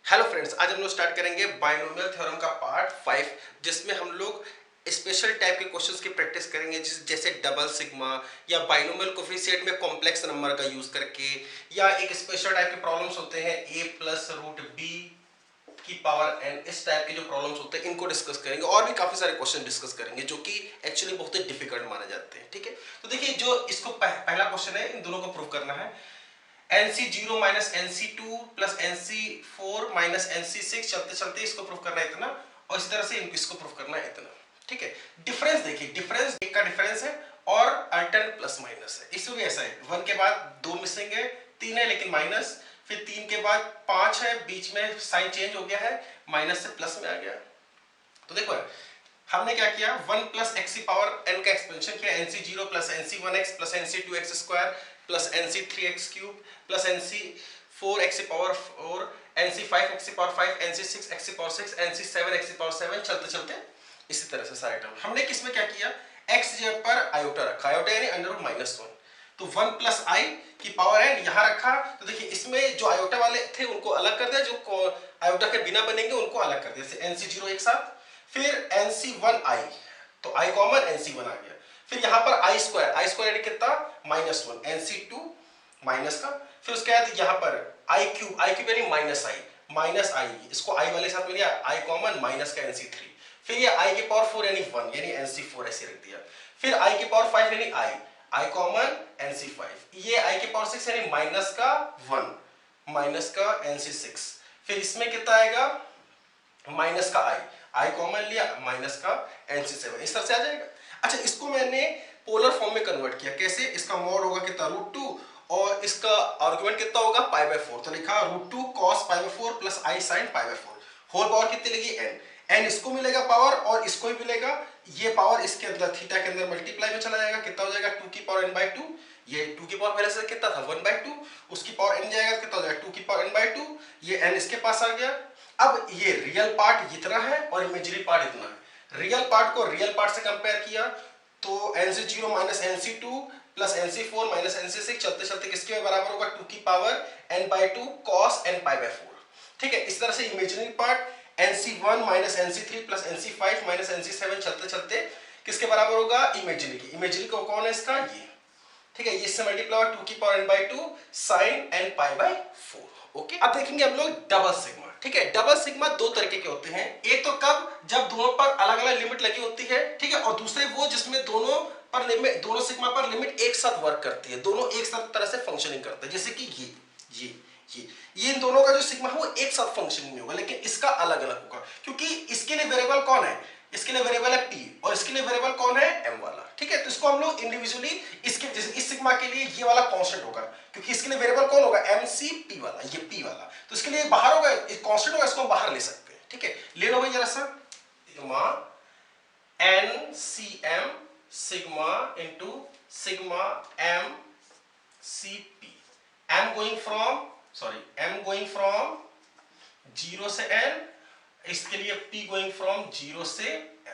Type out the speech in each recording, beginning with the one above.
Hello friends, आज हम लोग स्टार्ट करेंगे बाइनोमियल थ्योरम का पार्ट 5, जिसमें हम लोग स्पेशल टाइप के क्वेश्चंस की प्रैक्टिस करेंगे, जैसे डबल सिग्मा या बाइनोमियल कोफिशिएंट में कॉम्प्लेक्स नंबर का यूज करके, या एक स्पेशल टाइप के प्रॉब्लम्स होते हैं a प्लस रूट बी की पावर n। इस टाइप के जो प्रॉब्लम्स होते हैं इनको डिस्कस करेंगे, और भी काफी सारे क्वेश्चन डिस्कस करेंगे जो कि एक्चुअली बहुत ही डिफिकल्ट माने जाते हैं। ठीक है, तो देखिए जो इसको पहला क्वेश्चन है, इन दोनों को प्रूव करना है। NC0 minus NC2 plus NC4 minus NC6 चलते चलते इसको प्रूफ करना है इतना, और इस तरह से इसको प्रूफ करना है इतना। ठीक है, डिफरेंस देखिए, डिफरेंस एक का डिफरेंस है और अल्टरनेट प्लस माइनस है। इसमें भी ऐसा है, 1 के बाद 2 मिसिंग है, 3 है लेकिन माइनस, फिर 3 के बाद 5 है, बीच में साइन चेंज हो गया है, माइनस से प्लस में आ गया। तो देखो हमने क्या किया, 1 प्लस एक्स की पावर n का एक्सपेंशन किया, NC0 plus NC1x plus NC2x square plus NC3x cube plus NC4x की पावर 4, NC5x की पावर 5, NC6x की पावर 6, NC7x की पावर 7, चलते चलते इसी तरह से सारे टर्म। हमने किसमें क्या किया, x जगह पर आयोटा रखा, आयोटा यानी अंडर रूट -1, तो 1 प्लस आई की पावर n यहां रखा। तो देखिए इसमें जो आयोटा वाले थे उनको अलग कर दिया, जो आयोटा के बिना बनेंगे उनको अलग कर दिया, जैसे NC0 एक साथ, फिर NC1i, तो i कॉमन, NC1 आ गया, फिर यहां पर i स्क्वायर यानी कितना, -1, NC2 माइनस का, फिर उसके बाद यहां पर i क्यूब यानी माइनस i, इसको i वाले साथ में लिया, i कॉमन, माइनस का NC3, फिर ये i की पावर 4 यानी 1 यानी NC4 ऐसे रख दिया, फिर i की पावर 5 यानी i कॉमन NC5, ये i की पावर 6 यानी माइनस का 1 माइनस का NC6, फिर इसमें कितना आएगा, माइनस का i कॉमन लिया, माइनस का NC7, इस तरह से आ जाएगा। अच्छा, इसको मैंने पोलर फॉर्म में कन्वर्ट किया, कैसे, इसका मॉड होगा कितना, √2, और इसका आर्गुमेंट कितना होगा, π/4, तो लिखा √2 cos π/4 plus i sin π/4, whole power कितनी लगी, n इसको मिलेगा पावर और इसको भी मिलेगा, ये पावर इसके अंदर थीटा के अंदर मल्टीप्लाई में चला जाएगा, कितना हो जाएगा 2 की पावर n/2, ये 2 की पावर पहले से कितना था 1/2, उसकी पावर n जाएगा कितना हो जाएगा 2 की पावर n/2, ये n इसके पास आ गया। अब ये रियल पार्ट इतना है और इमेजिनरी पार्ट इतना है, रियल पार्ट को रियल पार्ट से कंपेयर किया तो NC0 minus NC2 plus NC4 minus NC6 चलते चलते किसके बराबर होगा, 2 की पावर n/2 cos n π/4। ठीक है, इस तरह से imaginary part NC1 minus NC3 plus NC5 minus NC7 चलते चलते किसके बराबर होगा, इमेजिनरी की। इमेजिनरी को कौन है इसका, ये। ठीक है, ये इससे मल्टीप्लाई 2 की power n/2 sin n π/4। Okay, अब देखेंगे हम लोग डबल सिग्मा। ठीक है, डबल सिग्मा दो तरीके के होते हैं, एक तो कब, जब दोनों पर अलग अलग लिमिट लगी होती है, ठीक है, और दूसरे वो जिसमें दोनों पर लिमिट, दोनों सिग्मा पर लिमिट एक साथ वर्क करती है, दोनों एक साथ तरह से फंक्शनिंग करते हैं, जैसे कि ये इन दोनों का जो सिग्मा है वो एक साथ फंक्शनिंग नहीं होगा, लेकिन इसका अलग अलग होगा, क्योंकि इसके लिए वेरिएबल कौन है, इसके लिए वेरिएबल है p, और इसके लिए वेरिएबल कौन है, m वाला। ठीक है, तो इसको हम लोग इंडिविजुअली, इसके जैसे इस सिग्मा के लिए ये वाला कांस्टेंट होगा, क्योंकि इसके लिए वेरिएबल कौन होगा, mc p वाला, ये p वाला, तो इसके लिए बाहर होगा, कांस्टेंट होगा, इसको हम बाहर ले सकते हैं। ठीक है, ले लो भाई जरा सा, sigma NCM sigma into sigma MCP, m going from 0 से n, इसके लिए p गोइंग फ्रॉम 0 से m।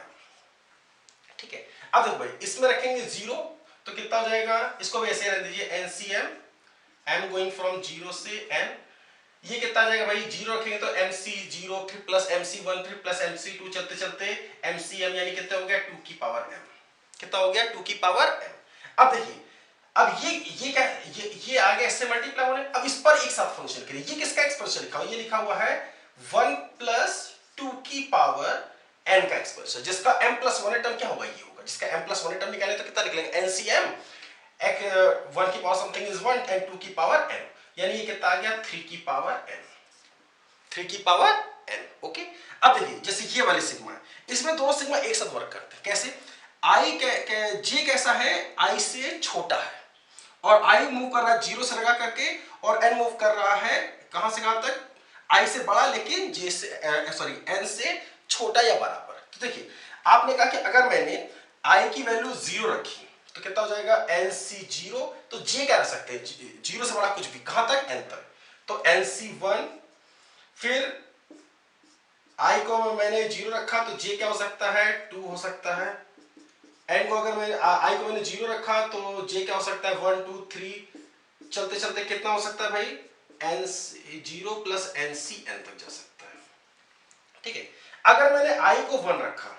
ठीक है, अब देखो भाई इसमें रखेंगे 0 तो कितना हो जाएगा, इसको भी ऐसे रख दीजिए NCM m गोइंग फ्रॉम 0 से n, ये कितना आ जाएगा भाई, 0 रखेंगे तो MC0 फिर प्लस MC1 फिर प्लस MC2 चलते चलते MCM यानी कितना हो गया 2 की पावर m, कितना हो गया 2 की पावर m। अब देखिए, अब ये क्या, ये आ गया इससे मल्टीप्लाई होने, अब इस पर एक साथ फंक्शन करिए, ये किसका एक्सप्रेशन लिखा हुआ, ये लिखा हुआ है 1 प्लस 2 की पावर n का एक्सप्रेशन, जिसका m प्लस 1 टर्म क्या होगा, ये होगा, जिसका m प्लस 1 टर्म निकालें तो कितना निकलेगा, NCM 1 की पावर समथिंग इज 1 एंड 2 की पावर n, यानी ये कितना आ गया 3 की पावर n, 3 की पावर n। ओके, अब देखिए जैसे ये वाले सिग्मा है, इसमें दोनों सिग्मा एक साथ वर्क करते हैं, कैसे, j कैसा है, i से छोटा है, और i मूव कर रहा है 0 से लगा करके, और n मूव कर रहा है कहां से कहां तक, i से बड़ा लेकिन j से n से छोटा या बराबर। तो देखिए आपने कहा कि अगर मैंने i की वैल्यू 0 रखी तो कितना हो जाएगा NC0, तो j क्या रख सकते हैं, 0 से बड़ा कुछ भी, कहां तक, n तक, तो NC1, फिर i को मैंने 0 रखा तो j क्या हो सकता है 2 हो सकता है, n को अगर मैंने i को मैंने 0 रखा तो j क्या हो सकता है 1 2 3, चलते चलते कितना हो सकता है भाई, NC0 प्लस NCN तक जा सकता है। ठीक है। अगर मैंने i को 1 रखा,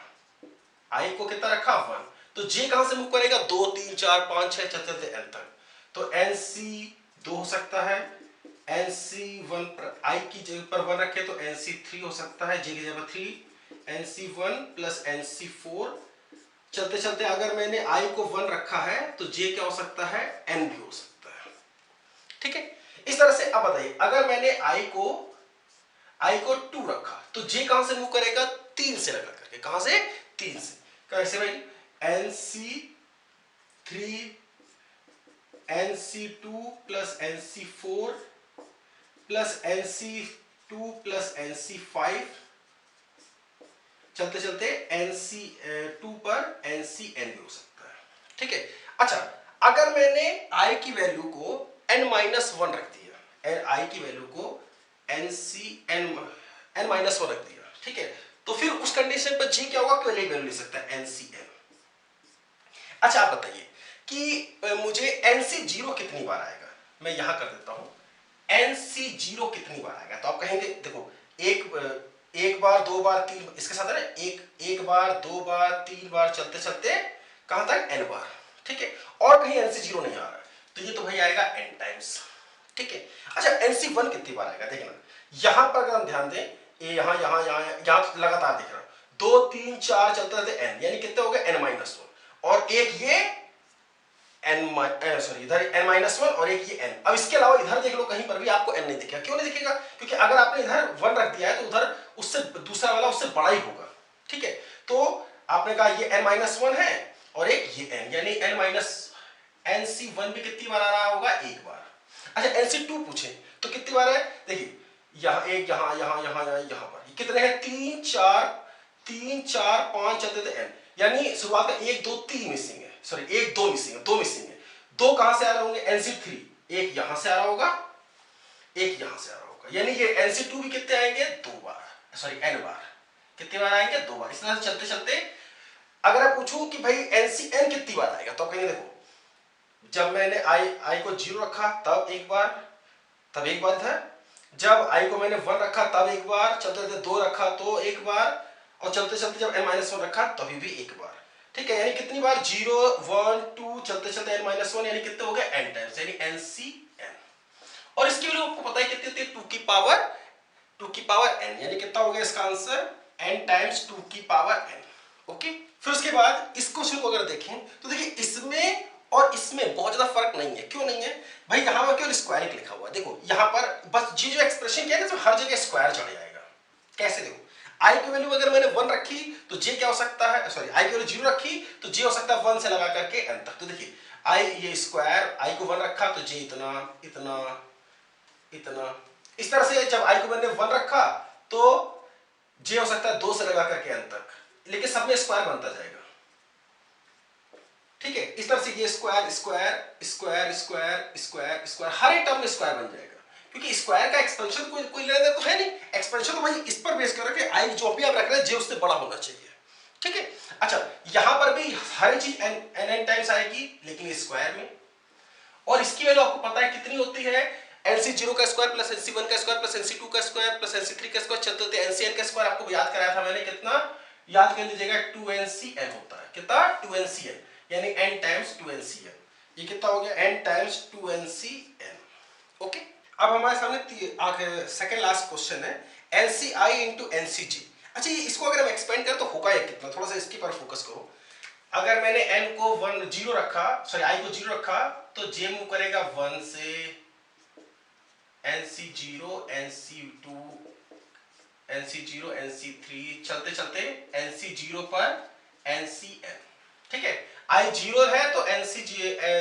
i को कितना रखा 1, तो j कहां से मूव करेगा 2 3 4 5 6 चलते n तक, तो nc2 हो सकता है, nc1 पर i की जगह पर 1 रखे तो nc3 हो सकता है, j की जगह 3, nc1 प्लस nc4 चलते चलते अगर मैंने i को 1 रखा है तो j क्या हो सकता है n भी हो सकता है। ठीक है, इस तरह से। अब बताइए अगर मैंने i को 2 रखा तो j कहां से मूव करेगा 3 से लगा करके, कहां से 3 से, कैसे भाई nc3 nc2 plus nc4 plus nc2 plus nc5 चलते चलते nc2 पर ncn भी हो सकता है। ठीक है, अच्छा अगर मैंने i की वैल्यू को n-1 रख दिया, i की वैल्यू को n-1 रख दिया, ठीक है, तो फिर उस कंडीशन पर g क्या होगा, केवल एक वैल्यू ले सकता है ncn। अच्छा आप बताइए कि मुझे nc0 कितनी बार आएगा, मैं यहां कर देता हूं nc0 कितनी बार आएगा, तो आप कहेंगे देखो एक बार, दो बार, तीन, इसके साथ है ना एक बार, दो बार, तीन बार, चलते चलते कहां तक n बार। ठीक है, और कहीं nc0 नहीं आ रहा तो ये तो भाई आएगा n टाइम्स। ठीक है, अच्छा nc1 कितनी बार आएगा, देखना यहां पर अगर हम ध्यान दें, ये यहां लगातार दिख रहा, 2 3 4 चलते रहते n, यानी कितने हो गए n-1, और एक ये इधर n-1 और एक ये n। अब इसके अलावा इधर देख लो कहीं पर भी आपको n नहीं दिखेगा, क्यों नहीं दिखेगा, क्योंकि अगर आपने इधर 1 रख दिया है तो उधर उससे दूसरा वाला उससे बड़ा ही होगा। ठीक है, तो आपने कहा ये n-1 है और एक ये n, यानी nc1 भी कितनी बार आ रहा होगा, एक बार। अच्छा nc2 पूछे तो कितनी बार है, देखिए यहां एक, यहां पर कितने हैं, 3 4 5 चलते थे n, यानी शुरुआत में 1 2 3 मिसिंग है, सॉरी 1 2 मिसिंग है, 2 मिसिंग है, 2 कहां से आ रहे होंगे nc3, एक यहां से आ रहा होगा, एक यहां से आ रहा होगा, यानी ये nc2 भी कितने आएंगे, 2 बार, सॉरी n बार, कितनी बार आएंगे, 2 बार। इस तरह से चलते चलते अगर मैं पूछूं कि भाई ncn कितनी बार आएगा, तो कहेंगे देखो जब मैंने i को 0 रखा तब एक बार था, जब i को मैंने 1 रखा तब एक बार, चलते चलते 2 रखा तो एक बार, और चलते चलते जब n-1 रखा तभी भी एक बार। ठीक है, यानी कितनी बार, 0 1 2 चलते चलते n-1, यानी कितने हो गए n टाइम्स, यानी ncn। और इसकी वैल्यू आपको पता है कितनी होती है, 2 की पावर n, यानी कितना हो गया इसका आंसर n टाइम्स 2 की पावर n। ओके, फिर उसके बाद इस क्वेश्चन को अगर देखें तो देखिए इसमें और इसमें बहुत ज्यादा फर्क नहीं है, क्यों नहीं है भाई, यहां पर केवल स्क्वायर लिखा हुआ है, देखो यहां पर बस जी जो एक्सप्रेशन क्या है तो हर जगह स्क्वायर चढ़ जाएगा। कैसे, देखो i की वैल्यू अगर मैंने 1 रखी तो j क्या हो सकता है, सॉरी i की वैल्यू 0 रखी तो j हो सकता है 1 से लगा करके n तक, तो देखिए i ये स्क्वायर, i को 1 रखा तो j इतना इतना इतना, इस तरह से जब i को मैंने 1 रखा तो j हो सकता है 2 से लगा करके n तक, लेकिन सब में स्क्वायर बनता जाएगा। ठीक है, इस तरह से ये square square square square square square हर एक टर्म में स्क्वायर बन जाएगा, क्योंकि स्क्वायर का एक्सपेंशन कोई लेना तो है नहीं, एक्सपेंशन तो भाई इस पर बेस कर के आई जो भी आप रख रहे हैं जे उससे बड़ा होना चाहिए। ठीक है, अच्छा यहां पर भी हर चीज n टाइम्स आएगी लेकिन स्क्वायर में, और इसकी वैल्यू आपको पता है कितनी होती है, nc0 का स्क्वायर प्लस nc1 का स्क्वायर प्लस nc2 का स्क्वायर प्लस nc3 का स्क्वायर चलते होते ncn का स्क्वायर आपको याद कराया था मैंने, कितना याद कर लीजिएगा, 2ncn होता है, कितना 2ncn, यानी n टाइम्स 2ncn, ये कितना हो गया n टाइम्स 2ncn। ओके, अब हमारे सामने सेकंड लास्ट क्वेश्चन है nci इंटू ncg। अच्छा ये इसको अगर हम एक्सपेंड करें तो होगा ये कितना, थोड़ा सा इसके पर फोकस करो। अगर मैंने n को 0 रखा, सॉरी i को 0 रखा तो j मूव करेगा 1 से nc0 nc3 चलते चलते nc0 पर ncn। ठीक है, i 0 है तो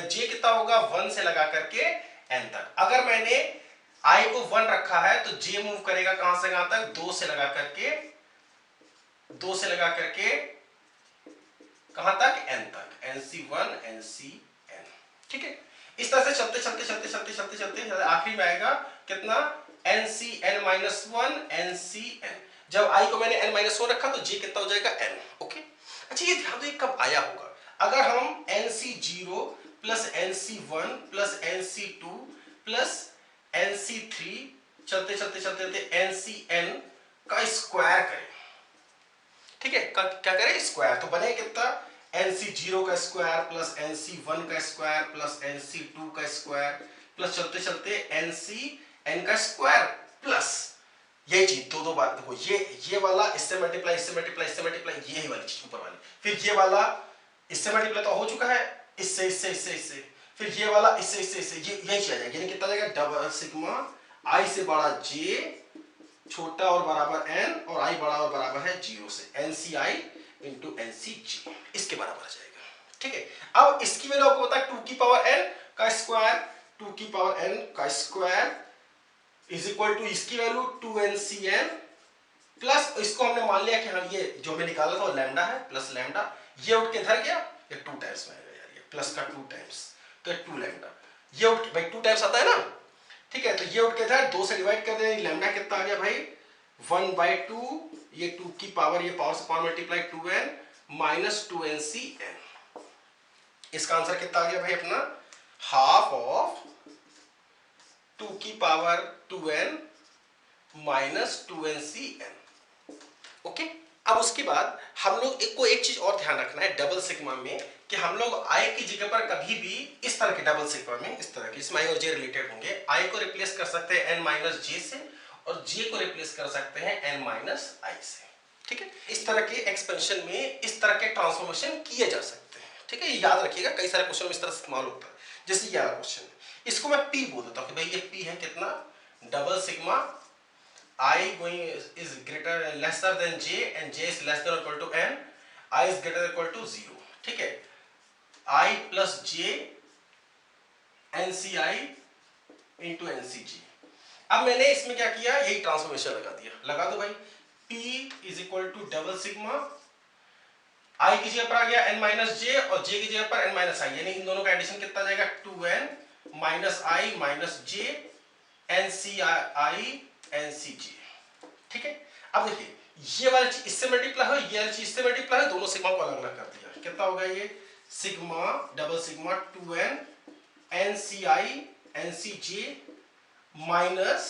j कितना होगा 1 से लगा करके n तक। अगर मैंने i को 1 रखा है तो j मूव करेगा कहां से कहां तक, 2 से लगा करके कहां तक, n तक, nc1 ncn। ठीक है, इस तरह से चलते आखिर में आएगा कितना, ncn-1 ncn। जब i को मैंने n-1 रखा तो j कितना हो जाएगा n। ओके, अच्छा ये ध्यान दो ये कब आया होगा, अगर हम nc0 plus nc1 plus nc2 plus nc3 चलते ncn का का स्क्वायर करें, ठीक है, क्या करें, स्क्वायर, तो बने कितना, NC0 का स्क्वायर प्लस NC1 का स्क्वायर प्लस NC2 का स्क्वायर प्लस चलते चलते NCN का स्क्वायर प्लस ये चीज दो बार देखो, ये वाला इससे मल्टीप्लाई, इससे मल्टीप्लाई, इससे मल्टीप्लाई, यही वाली चीज ऊपर वाली, फिर ये वाला इससे मल्टीप्लाई तो हो चुका है, इससे इससे इससे इससे, फिर ये वाला इससे इससे इससे, ये यही चीज आ जाएगी, यानी कितना जाएगा, डबल सिग्मा I से बड़ा J छोटा और बराबर n और I बड़ा और बराबर है 0 से, NCI इंटू NCG इसके बराबर आ जाएगा, ठीक है। अब इसकी वैल्यू आपको पता है 2 की पावर n का स्क्वायर, 2 की पावर n का स्क्वायर इज इक्वल टू इसकी वैल्यू 2NCN प्लस इसको हमने मान लिया कि हाँ ये जो हमें निकाला था वो लैम्डा है, प्लस लैम्डा, ये उठ के इधर गया, ये 2 टाइम्स में आएगा यार, ये प्लस का 2 टाइम्स, तो ये 2 लैम्डा, ये उठ के भाई 2 टाइम्स आता है ना, ठीक है, तो ये उठ के इधर 2 से डिवाइड कर दें, लैम्डा कितना आ गया भाई 1/2, ये 2 की पावर, ये पावर से power multiply 2n minus 2NCN, इसका आंसर कितना आ गया भाई अपना, हाफ ऑफ 2 की power 2n minus 2NCN, okay. अब उसके बाद हम लोग एक चीज और ध्यान रखना है डबल सिग्मा में, कि हम लोग I की जगह पर कभी भी इस तरह के डबल सिग्मा में, इस तरह के, इसमें I और J रिलेटेड होंगे, I को रिप्लेस कर सकते हैं n माइनस J से और J को रिप्लेस कर सकते हैं n माइनस I से, ठीक है। इस तरह के एक्सपेंशन में इस तरह के ट्रांसफॉर्मेशन किए जा सकते हैं, ठीक है, ये याद रखिएगा, कई सारे क्वेश्चन में इस तरह से इस्तेमाल होता है, जैसे ये वाला क्वेश्चन है, इसको मैं P बोल देता हूँ कि भाई ये P है कितना, double sigma I going is greater lesser than J and J is less than or equal to n, I is greater than or equal to 0, ठीक है, I plus J NCI into NCG। अब मैंने इसमें क्या किया, यही transformation लगा दिया, लगा दो भाई, P is equal to double sigma I की जगह पर आ गया n माइनस J और J की जगह पर n माइनस I, यानी इन दोनों का एडिशन कितना आ जाएगा 2n minus I minus J NCI NCG, ठीक है। अब देखिए ये वाली चीज इससे मल्टीप्लाई हो, ये वाली चीज इससे मल्टीप्लाई हो, दोनों सिग्मा को अलग अलग कर दिया, कितना होगा ये sigma double sigma 2n NCI NCJ minus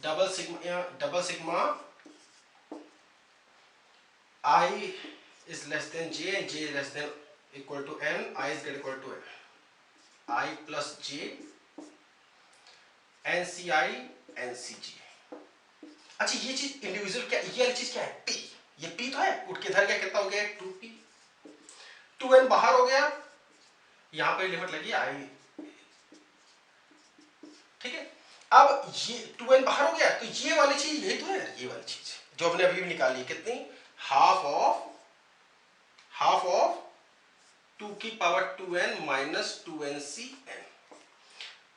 double sigma I is less than J and J is less than equal to n, I is greater equal to n, I plus J NCI NCG। अच्छा ये चीज individual क्या, ये वाली चीज क्या है P, ये P तो है, उठ के इधर गया, कितना हो गया 2P, 2n बाहर हो गया, यहां पे लिमिट लगी I, ठीक है। अब ये 2n बाहर हो गया, तो ये वाली चीज यही तो है, ये वाली चीज जो हमने अभी भी निकाली, कितनी, हाफ ऑफ 2 की पावर 2n माइनस 2NCN,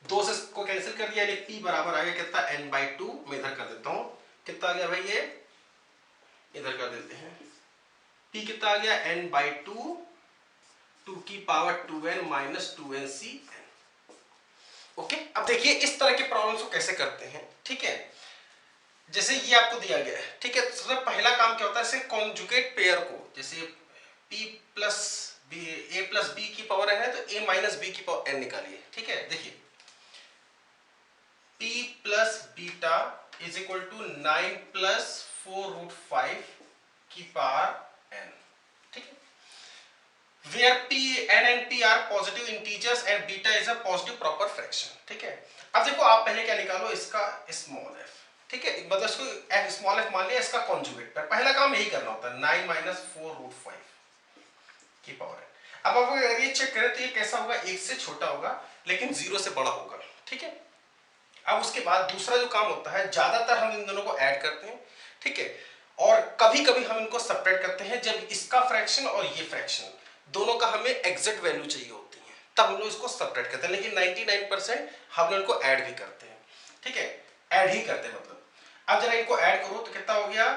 2 से को कैंसिल कर दिया, यानी P बराबर आ गया कितना n/2, मैं इधर कर देता हूं, कितना आ गया भाई, ये इधर कर देते हैं, P कितना आ गया n/2, 2 की power 2n minus 2NCN, okay. अब देखिए इस तरह के प्रॉब्लम्स को कैसे करते हैं, ठीक है, जैसे ये आपको दिया गया है, ठीक है, सबसे पहला काम क्या होता है, जैसे कॉन्जुगेट पेयर को, जैसे P plus B, A plus B की पावर n है तो A माइनस B की पावर n निकालिए, ठीक है, देखिए P plus beta is equal to 9 plus 4√5 की पावर n, ठीक है, where P, n and P are positive integers and beta is a positive proper fraction, ठीक है। अब देखो आप पहले क्या निकालो, इसका स्मॉल f, ठीक है, मतलब इसको स्मॉल f मान लिया, इसका कॉन्जुगेट पर पहला काम यही करना होता है, 9 माइनस 4√5 की पावर n। अब आप अगर ये चेक करें तो ये कैसा होगा, 1 से छोटा होगा लेकिन 0 से बड़ा होगा, ठीक है। अब उसके बाद दूसरा जो काम होता है, ज्यादातर हम इन दोनों को ऐड करते हैं, ठीक है, और कभी कभी हम इनको सेपरेट करते हैं, जब इसका फ्रैक्शन और ये फ्रैक्शन दोनों का हमें एग्जैक्ट वैल्यू चाहिए होती है, तब हम लोग इसको सेपरेट करते हैं, लेकिन 99% हम लोग इनको ऐड भी करते हैं, ठीक है, ऐड ही करते हैं मतलब। अब जरा इनको ऐड करो तो कितना हो गया,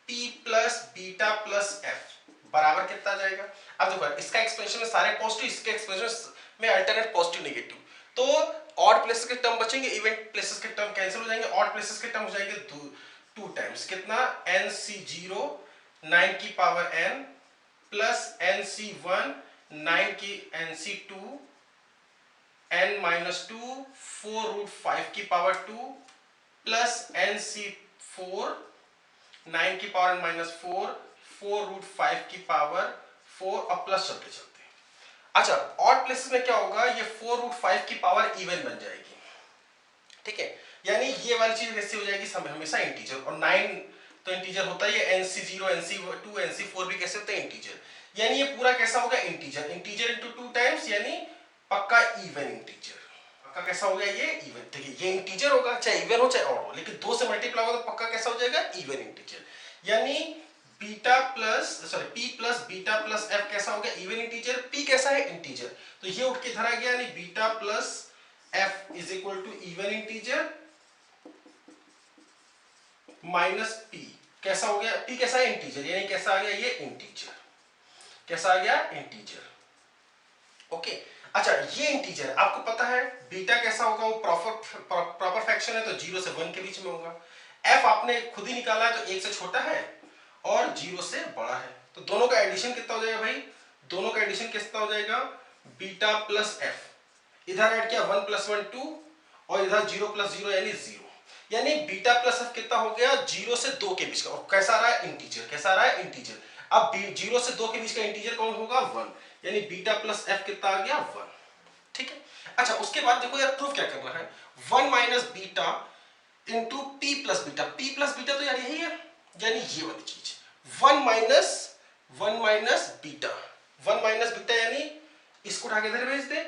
P plus beta plus f बराबर कितना जाएगा। अब देखो इसका एक्सप्रेशन में सारे पॉजिटिव, इसके एक्सप्रेशन में अल्टरनेट पॉजिटिव नेगेटिव, तो ऑड प्लेसेस के टर्म बचेंगे, इवन प्लेसेस के टर्म कैंसिल हो जाएंगे, ऑड प्लेसेस के टर्म हो जाएंगे 2 टाइम्स, कितना NC0 9 की पावर n प्लस NC1 9 की NC2 n माइनस 2 4√5 की पावर 2 प्लस NC4 9 की पावर n माइनस 4, 4√5 की पावर 4 और प्लस चलते चलते। अच्छा, ऑड प्लेसेस में क्या होगा, ये 4√5 की पावर इवन बन जाएगी, ठीक है। यानी ये वाली चीज कैसे हो जाएगी, हमेशा इंटीजर, और 9 तो इंटीजर होता है, ये NC0 NC2 NC4 भी कैसे होते हैं, इंटीजर। यानी ये पूरा कैसा होगा, इंटीजर, इंटीजर इंटू 2 टाइम्स, यानी पक्का इवन इंटीजर। पक्का कैसा हो गया, ये इवन। देखिए ये इंटीजर होगा, चाहे इवन हो चाहे ऑड हो, लेकिन 2 से मल्टीप्लाई होगा तो पक्का कैसा हो जाएगा, इवन इंटीजर। यानी beta plus sorry p plus beta plus f कैसा हो गया, इवन इंटीजर। p कैसा है, इंटीजर, तो ये उठ के इधर आ गया, यानी beta plus f is equal to even integer minus p कैसा हो गया, p कैसा है, इंटीजर, यानी कैसा आ गया, ये इंटीजर, कैसा आ गया, इंटीजर। ओके, अच्छा ये इंटीजर आपको पता है, बीटा कैसा होगा, वो प्रॉपर फ्रैक्शन है, तो 0 से 1 के बीच में होगा। f आपने खुद ही निकाला है, तो 1 से छोटा है और 0 से बड़ा है, तो दोनों का एडिशन कितना हो जाएगा भाई, दोनों का एडिशन कितना हो जाएगा, बीटा प्लस f, इधर ऐड किया 1 प्लस 1 2, और इधर 0 प्लस 0 यानी 0, यानी बीटा प्लस f कितना हो गया, 0 से 2 के बीच का, और कैसा आ रहा है, इंटीजर, कैसा आ रहा है, इंटीजर। अब 0 से 2 के बीच का इंटीजर कौन होगा, 1, यानी बीटा प्लस f कितना आ गया, 1, ठीक है। अच्छा उसके बाद देखो यार, प्रूफ क्या करना है, 1 minus beta into P plus beta, P plus beta तो यार यही है, यानी ये वाली चीज, 1 माइनस बीटा, 1 माइनस बीटा, यानी इसको उठा के इधर भेज दे,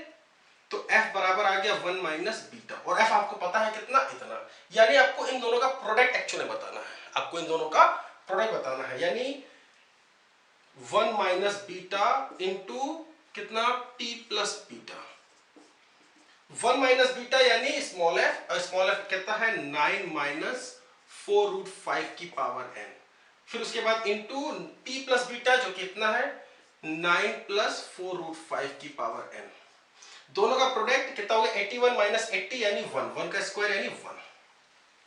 तो f बराबर आ गया 1 माइनस बीटा, और f आपको पता है कितना, इतना। यानी आपको इन दोनों का प्रोडक्ट एक्चुअली बताना है, आपको इन दोनों का प्रोडक्ट बताना है, यानी 1 माइनस बीटा इंटू कितना, p plus beta, 1 minus beta यानी स्मॉल एफ, और स्मॉल एफ कितना है, 9 माइनस 4√5 की पावर n, फिर उसके बाद इंटू p प्लस बीटा जो कितना है, 9 प्लस 4√5 की पावर n, दोनों का प्रोडक्ट कितना हो गया, 81 माइनस 80 यानी 1, 1 का स्क्वायर यानी 1,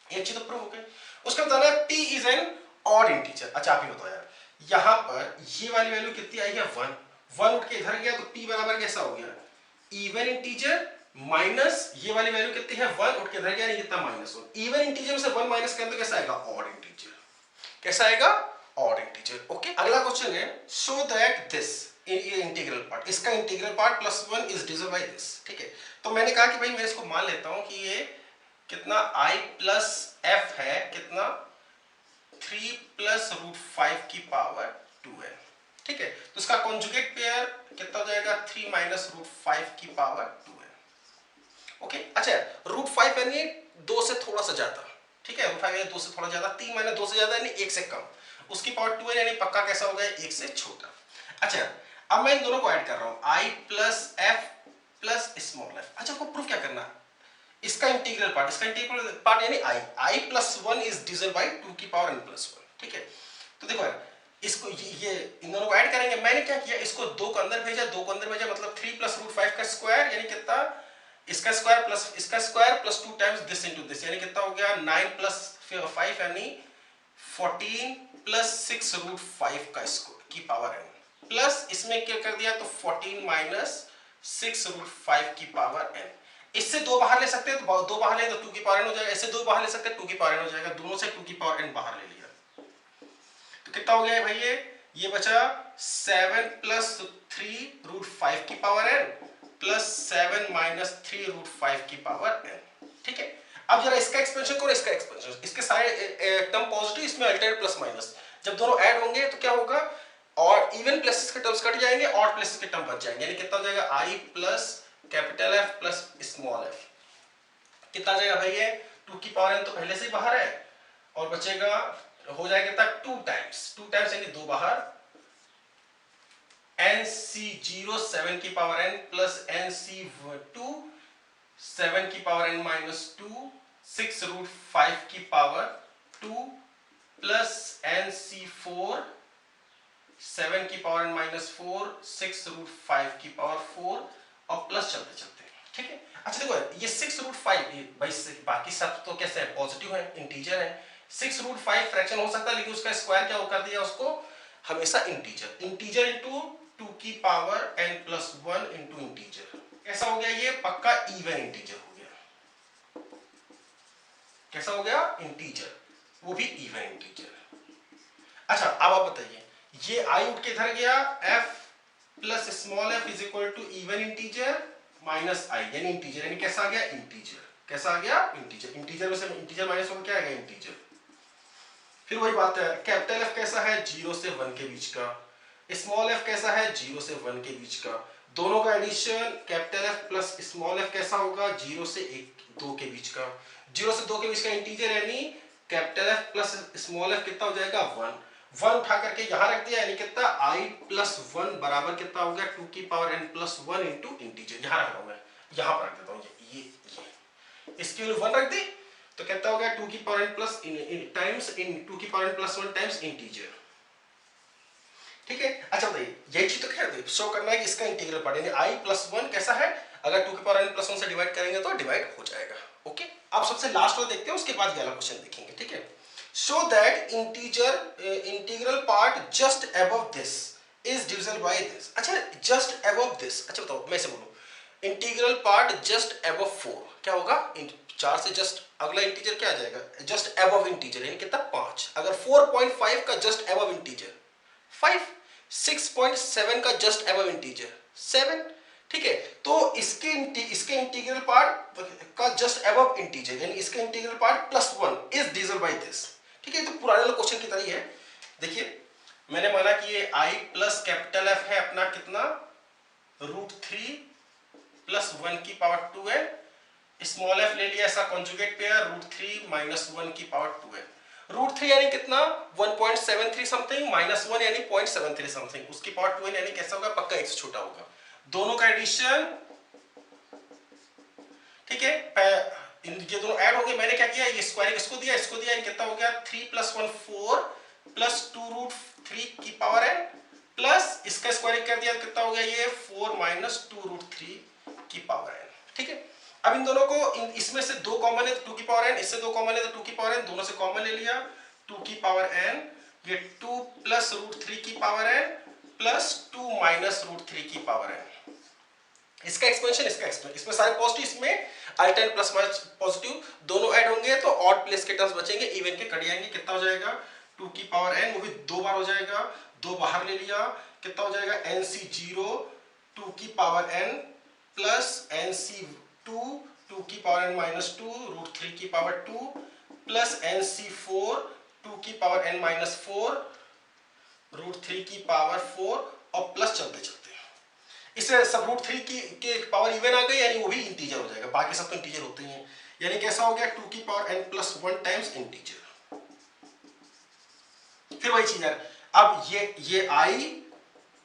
ये चीज तो प्रूव हो गई। उसका बताना है p is an odd integer. अच्छा आप ही बताओ यार, यहां पर ये वाली वैल्यू कितनी आई है, 1, 1 उठ के इधर गया, तो p बराबर कैसा हो गया, इवन इंटीजर, माइनस ये वाली वैल्यू कितनी है, 1 उठ के इधर गया, नहीं कितना, -1, इवन इंटीजर में से 1 माइनस करें तो कैसा आएगा, ऑड इंटीजर, कैसा आएगा, ऑड इंटीजर। ओके, अगला क्वेश्चन है, शो दैट दिस, ये इंटीग्रल पार्ट, इसका integral part +1 is divisible by this, ठीक है। तो मैंने कहा कि भाई मैं इसको मान लेता हूं कि ये कितना i प्लस f है, कितना 3 प्लस √5 की पावर 2 है, ठीक है। तो इसका कॉन्जुगेट पेयर कितना हो जाएगा, 3 माइनस √5 की पावर 2 है। ओके, अच्छा √5 यानी 2 से थोड़ा सा ज्यादा, ठीक है, √5 यानी 2 से थोड़ा ज्यादा, 3 माइनस 2 से ज्यादा यानी 1 से कम, उसकी पावर 2 है, यानी पक्का कैसा हो गया, 1 से छोटा। अच्छा अब मैं इन दोनों को ऐड कर रहा हूं, i plus f plus small f। अच्छा आपको प्रूफ क्या करना है, इसका इंटीग्रल पार्ट, इसका इंटीग्रल पार्ट यानी i plus 1 is divisible bye 2 की पावर n प्लस 1, ठीक है। तो देखो यार, इसको ये इन दोनों को ऐड करेंगे, मैंने क्या किया, इसको 2 को अंदर भेजा, 2 को अंदर भेजा, मतलब 3 प्लस √5 का स्क्वायर यानी कितना, इसका square plus 2 times this into this, यानी कितना हो गया, 9 प्लस 5 यानी 14 प्लस 6√5 का स्क्वायर की पावर n, प्लस इसमें क्या कर दिया, तो 14 माइनस 6√5 की पावर n। इससे 2 बाहर ले सकते हैं, तो 2 बाहर ले तो 2 की पावर n हो जाएगा, इससे 2 बाहर ले सकते हैं, 2 की पावर n हो जाएगा, दोनों से 2 की पावर n बाहर ले लिया, तो कितना हो गया भाई, ये बचा 7 प्लस 3√5 की पावर n प्लस 7 माइनस 3√5 की पावर n, ठीक है। अब जरा इसका एक्सपेंशन करो, इसका एक्सपेंशन, इसके सारे टर्म पॉजिटिव, इसमें अल्टरनेट प्लस माइनस, जब दोनों ऐड होंगे तो क्या होगा, और इवन प्लेसेस के टर्म्स कट जाएंगे, ऑड प्लेसेस के टर्म बच जाएंगे, यानी कितना हो जाएगा, i plus capital F plus small f, कितना आ जाएगा भाई, ये 2 की पावर n तो पहले से ही बाहर है, और बचेगा, हो जाएगा कितना, 2 टाइम्स यानी 2 बाहर, NC0 7 की पावर n प्लस NC2 7 की पावर n माइनस 2 6√5 की पावर 2 प्लस NC4 7 की पावर n माइनस 4 6√5 की पावर 4 और प्लस चलते चलते, ठीक है। अच्छा देखो ये 6√5 भाई बाकी सब तो कैसे है, पॉजिटिव है, इंटीजर है, 6√5 फ्रैक्शन हो सकता है, लेकिन उसका स्क्वायर क्या कर दिया, उसको हमेशा इंटीजर, इंटीजर इंटू 2 की power n plus 1 into integer, कैसा हो गया, ये पक्का इवन इंटीजर हो गया, कैसा हो गया, इंटीजर, वो भी इवन इंटीजर, आप बताइए, ये आई उठ के इधर गया, F plus small F is equal to even integer minus I, यानी इंटीजर, यानी कैसा आ गया इंटीजर, कैसा आ गया इंटीजर, इंटीजर में से इंटीजर माइनस होकर क्या आ गया इंटीजर। फिर वही बात है, कैपिटल एफ कैसा है 0 से 1 के बीच का, स्मॉल एफ कैसा है 0 से 1 के बीच का, दोनों का addition capital F plus small F कैसा होगा 0 से 2 के बीच का, 0 से 2 के बीच का इंटीजर यानी capital F plus small F कितना हो जाएगा 1 उठा करके यहां रख दिया, यानी कितना आई प्लस 1 बराबर कितना हो गया 2 की power n plus 1 into integer, यहां रख रहा हूं मैं, यहां पर रख देता हूं ये इसकी वैल्यू 1 रख दी तो कितना हो गया 2 की power n plus times in 2 की power n plus 1 times integer. ठीक है, अच्छा बताइए यही चीज तो खैर शो करना है कि इसका इंटीग्रल पार्ट यानी आई प्लस 1 कैसा है, अगर 2 की पावर n प्लस 1 से डिवाइड करेंगे तो डिवाइड हो जाएगा। ओके, आप सबसे लास्ट वाला देखते हैं, उसके बाद ये वाला क्वेश्चन देखेंगे। ठीक है, show that integral part just above this is divisible by this। अच्छा just above this, अच्छा बताओ मैं से बोलूं इंटीग्रल पार्ट just above 4 क्या होगा, 4 से जस्ट अगला इंटीजर क्या आ जाएगा जस्ट above इंटीजर यानी कितना 5, अगर 4.5 का जस्ट above इंटीजर 5, 6.7 का जस्ट above इंटीजर 7। ठीक है, तो इसके इंटीग्रल पार्ट का जस्ट above इंटीजर यानी इसका integral part +1 is divisible by this. ठीक है, तो पुराने वाले क्वेश्चन की तरह ही है। देखिए मैंने माना कि ये i प्लस कैपिटल F है अपना कितना √3 प्लस 1 की पावर 2n, स्मॉल f ले लिया ऐसा कॉन्जुगेट पेयर √3 माइनस 1 की पावर 2n, √3 यानी कितना 1.73 समथिंग माइनस 1 यानी 0.73 समथिंग, उसकी पावर 2n यानी कैसा होगा पक्का 1 से छोटा होगा, दोनों का एडिशन। ठीक है, ये दोनों ऐड हो गए, मैंने क्या किया ये स्क्वायरिंग इसको दिया कितना हो गया 3 + 1 4 प्लस 2√3 की पावर n प्लस इसका स्क्वायरिंग कर दिया कितना हो गया ये 4 माइनस 2√3 की पावर n। ठीक है, अब इन दोनों को इसमें से 2 कॉमन है तो 2 की पावर n, इससे 2 कॉमन है तो 2 की पावर n, दोनों से कॉमन ले लिया 2 की पावर n, ये 2 प्लस √3 की पावर n प्लस 2 माइनस √3 की पावर n, इसका एक्सपेंशन इसका एक्सपेंशन, इसमें सारे पॉजिटिव इसमें अल्टरनेट प्लस माइनस पॉजिटिव दोनों ऐड होंगे तो ऑड प्लेस के टर्म्स बचेंगे, इवन के कट जाएंगे, कितना हो जाएगा 2 की पावर n, वो भी 2 बार हो जाएगा, 2 बाहर ले लिया कितना हो जाएगा nc0 2 की पावर n प्लस nc2 2 की पावर n माइनस 2 √3 की पावर 2 प्लस nc4 2 की पावर n माइनस 4 √3 की पावर 4 और प्लस चलते चलते इससे सब √3 के पावर इवन आ गई यानी वो भी इंटीजर हो जाएगा, बाकी सब तो इंटीजर होते ही हैं, यानी कैसा हो गया 2 की power n plus 1 times integer. फिर वही चीज है, अब ये i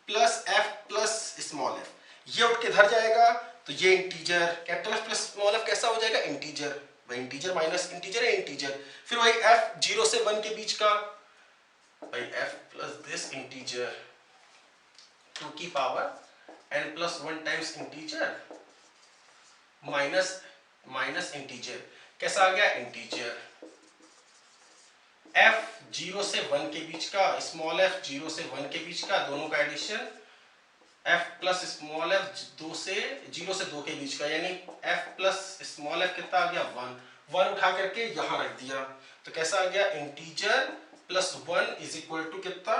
plus f plus small f ये उठ के धर जाएगा तो ये integer capital F plus small f कैसा हो जाएगा इंटीजर, भाई इंटीजर माइनस इंटीजर है इंटीजर। फिर वही f 0 से 1 के बीच का भाई f प्लस दिस इंटीजर 2 की power n plus 1 times integer minus integer कैसा आ गया इंटीजर, f 0 से 1 के बीच का स्मॉल f 0 से 1 के बीच का दोनों का addition f plus small f 0 से 2 के बीच का यानी f प्लस स्मॉल f कितना आ गया 1 उठा करके यहां रख दिया तो कैसा आ गया integer plus 1 is equal to कितना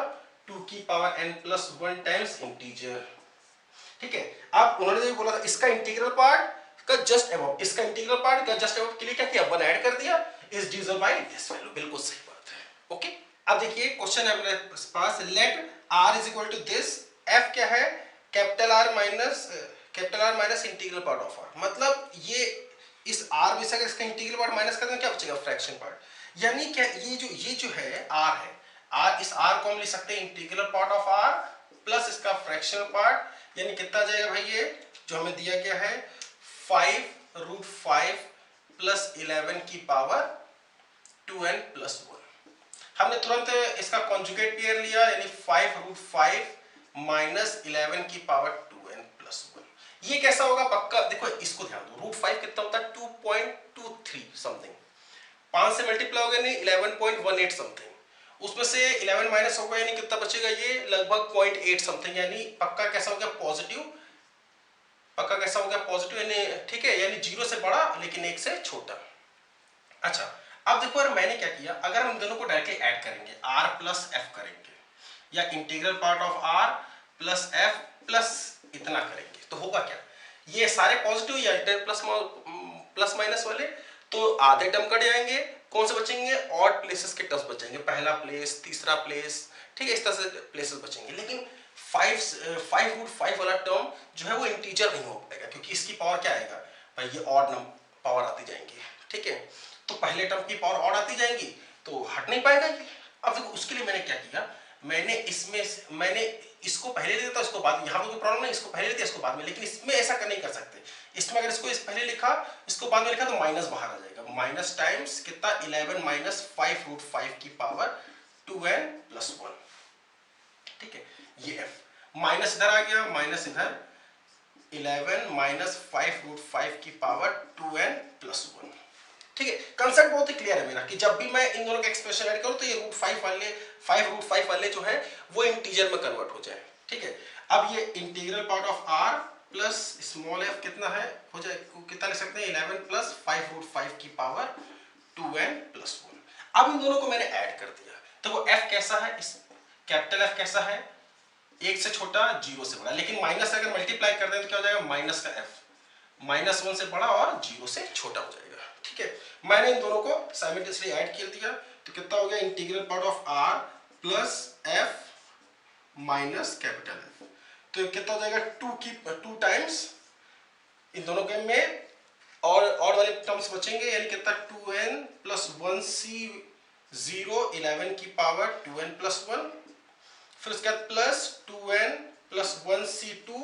2 की power n plus 1 times integer. ठीक है, अब उन्होंने जो बोला था इसका इंटीग्रल पार्ट का जस्ट अबव, इसका इंटीग्रल पार्ट का जस्ट अबव के लिए क्या किया 1 ऐड कर दिया is divisible by this value, बिल्कुल सही बात है। ओके, अब देखिए क्वेश्चन है अपने पास let r is equal to this, f क्या है capital R minus integral part of r, मतलब ये इस r में से अगर इसका इंटीग्रल पार्ट माइनस कर दें क्या बचेगा फ्रैक्शन पार्ट, यानी क्या ये जो है r है r, इस r को हम लिख सकते हैं integral part of r plus इसका फ्रैक्शनल पार्ट, यानी कितना जाएगा भाई ये जो हमें दिया गया है 5√5 प्लस 11 की पावर 2n प्लस 1, हमने तुरंत इसका कॉन्जुगेट पेयर लिया यानी 5√5 माइनस 11 की पावर 2n प्लस 1, ये कैसा होगा पक्का देखो इसको ध्यान दो, √5 कितना होता है 2.23 समथिंग, 5 से मल्टीप्लाई हो गया नहीं 11.18 समथिंग, उसमें से 11 माइनस होगा यानी कितना बचेगा ये लगभग 0.8 समथिंग, यानी पक्का कैसा हो गया पॉजिटिव, पक्का कैसा हो गया पॉजिटिव यानी ठीक है, यानी 0 से बड़ा लेकिन 1 से छोटा। अच्छा अब देखो यार मैंने क्या किया, अगर हम दोनों को डायरेक्टली ऐड करेंगे r प्लस f करेंगे या integral part of R plus F plus इतना करेंगे तो होगा क्या, ये सारे पॉजिटिव या प्लस माइनस वाले, तो आधे टर्म कट जाएंगे, कौन से बचेंगे, ऑड प्लेसेस के टर्म्स बचेंगे, पहला प्लेस, तीसरा प्लेस, ठीक है, इस तरह से प्लेसेस बचेंगे। लेकिन 5√5 वाला टर्म जो है वो इंटीजर नहीं हो पाएगा, क्योंकि इसकी पावर क्या आएगा भाई, ये ऑड पावर आती जाएंगी, ठीक है, तो पहले टर्म की पावर ऑड आती जाएंगी तो हट नहीं पाएगा ये। अब देखो उसके लिए मैंने क्या किया, मैंने इसको पहले ले देता, इसको बाद में, यहाँ पे कोई प्रॉब्लम नहीं, इसको पहले ले दिया, इसको बाद में, लेकिन इसमें ऐसा नहीं कर सकते। इसमें अगर इसको पहले लिखा, इसको बाद में लिखा तो माइनस बाहर आ जाएगा, माइनस टाइम्स कितना 11 माइनस 5√5 की पावर 2n + 1, ठीक है, ये f माइनस इधर आ गया, माइनस इधर 11 माइनस 5√5 की पावर 2n + 1, ठीक है। कंसेप्ट बहुत ही क्लियर है मेरा कि जब भी मैं इन दोनों का एक्सप्रेशन ऐड करूं तो ये √5 वाले जो है वो इंटीजर में कन्वर्ट हो जाए, ठीक है। अब ये integral part of r plus small f कितना है, हो जाए कितना लिख सकते हैं, 11 प्लस 5√5 की पावर 2n + 1। अब इन दोनों को मैंने ऐड कर दिया, तो वो f कैसा है, इस कैपिटल F कैसा है, 1 से छोटा 0 से बड़ा, लेकिन माइनस अगर मल्टीप्लाई कर दें तो क्या हो जाएगा, माइनस का f -1 से बड़ा और 0 से छोटा हो जाएगा, ठीक है। मैंने इन दोनों को साइमल्टेनियसली ऐड कर दिया तो कितना हो गया, integral part of r plus f minus capital F, तो कितना हो जाएगा 2 टाइम्स इन दोनों के में और वाले टर्म्स बचेंगे, यानी कितना 2n + 1c 0 11 की पावर 2n + 1, फिर उसके बाद प्लस 2n + 1c2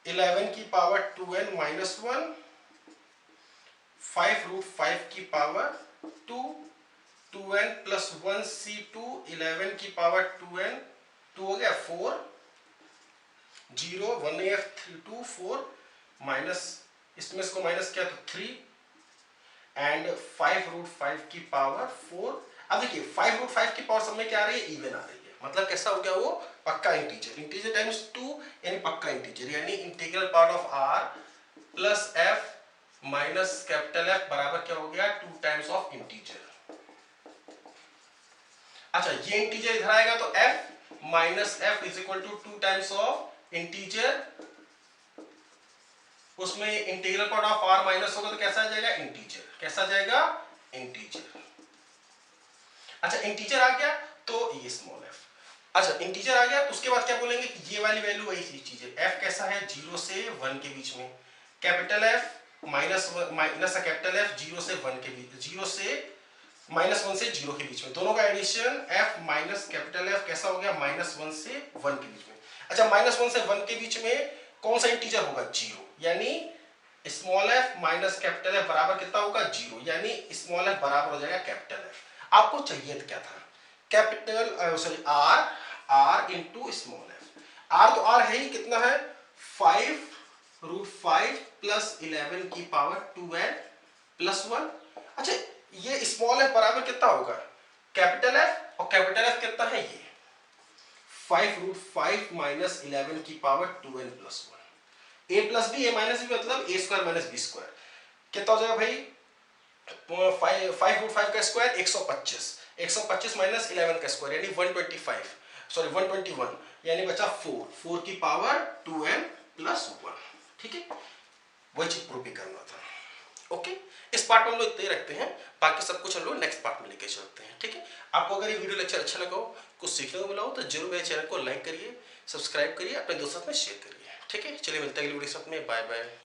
11 की पावर 2n - 1, 5√5 की पावर 2, 2n + 1c2 11 की पावर 2n, 2 हो गया 4, 0 1 f 2 4 माइनस, इसमें इसको माइनस किया तो 3 एंड 5√5 की पावर 4। अब देखिए 5√5 की पावर सब में क्या आ रही है, इवन आ रही है, मतलब कैसा हो गया वो पक्का इंटीजर टाइम्स 2 यानी पक्का इंटीजर, यानी integral part of r plus f minus capital F बराबर क्या हो गया, 2 टाइम्स ऑफ इंटीजर। अच्छा ये इंटीजर इधर आएगा तो f minus f is equal to 2 times of integer, उसमें integral part of r minus होगा तो कैसा आ जाएगा, इंटीजर, कैसा आ जाएगा, इंटीजर। अच्छा इंटीजर आ गया तो ये स्मॉल f, अच्छा इंटीजर आ गया तो उसके बाद क्या बोलेंगे कि ये वाली वैल्यू वही चीज है, f कैसा है 0 से 1 के बीच में, capital F minus capital F 0 से 1 के बीच, 0 से -1 से 0 के बीच में, दोनों का addition f minus capital F कैसा हो गया, -1 से 1 के बीच में। अच्छा -1 से 1 के बीच में कौन सा इंटीजर होगा, 0, यानी small f minus capital F बराबर कितना होगा, 0, यानी स्मॉल f बराबर हो जाएगा कैपिटल F। आपको चाहिए क्या था, capital sorry r into small f, r तो r है ही, कितना है 5√5 प्लस 11 की पावर 2n + 1। अच्छा ये स्मॉल f बराबर कितना होगा, कैपिटल F, और कैपिटल F कितना है, ये 5√5 माइनस 11 की power 2n + 1, a plus B, a minus B मतलब a² - b², कितना हो जाएगा भाई 5√5 का स्क्वायर 125, 125 माइनस 11 का स्क्वायर यानी 125, सॉरी 121, यानी बचा 4 की पावर 2n + 1, ठीक है, वही चीज प्रूव भी करना था। ओके, इस पार्ट में हम लोग इतना ही रखते हैं, बाकी सब कुछ हम लोग नेक्स्ट पार्ट में लेके चलते हैं, ठीक है। आपको अगर ये वीडियो लेक्चर अच्छा लगा हो, कुछ सीखने को मिला हो तो जरूर मेरे चैनल को लाइक करिए, सब्सक्राइब करिए, अपने दोस्तों में शेयर करिए, ठीक है। चलिए मिलते हैं अगली वीडियो के साथ में, बाय बाय।